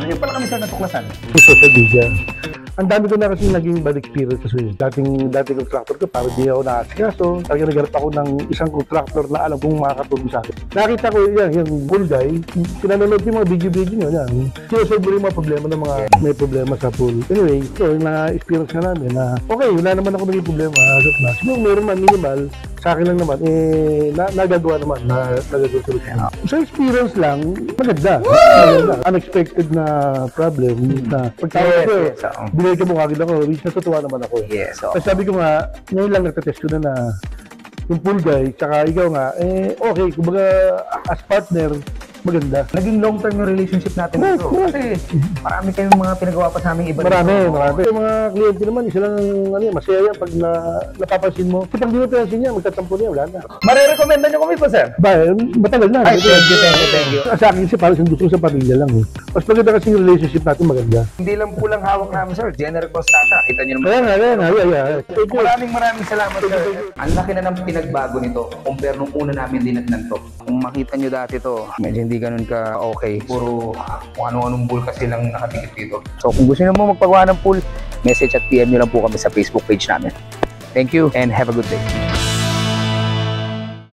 niyo pala kami sir natuklasan? Sa social media. Ang dami ko na kasi naging bad experience kasi dating contractor ko, parang di ako nakasikaso. Talaga nagharap ako ng isang contractor na alam kong makakatulong sa akin. Nakita ko yan, yung pool guy, pinanonood yung mga video nyo yan. Sinasolve mo yung mga problema ng mga may problema sa pool. Anyway, so na-experience nga namin na okay, wala naman ako naging problema. Siguro meron man minimal, sa akin lang naman, nagagawa naman, nagagawa solusyon. Sa experience lang, maganda. Unexpected na problem na pagtawag ko, binigay ka mo kagad ako, which natutuwa naman ako. Yes. Kasi sabi ko nga, ngayon lang nagtatest ko na yung pool guy, tsaka ikaw nga, okay, kumbaga as partner, maganda. Naging long-term yung relationship natin dito. Kasi marami kayong mga pinagawa pa sa aming iba. Marami. Yung mga kliyente naman, isa lang, masaya yan pag napapansin mo. Kapag di mo pansin niya, magtatampo niya, wala na. Marirekomenda nyo kami po, sir? Ba, matagal na. Ay, thank you. Sa akin kasi parang gusto sa pamilya lang eh. Mas maganda kasi yung relationship natin maganda. Hindi lang po lang hawak namin, sir. General Constata. Kita nyo naman. Kaya nga. Maraming salamat, sir. Ang laki na ng pinagbago nito compare nung una namin dinatnan to. Kung makita nyo dati to, medyo hindi ganun ka okay. Puro kung ano-anong pool kasi lang nakatikit dito. So kung gusto nyo mo magpagawa ng pool, message at PM nyo lang po kami sa Facebook page namin. Thank you and have a good day.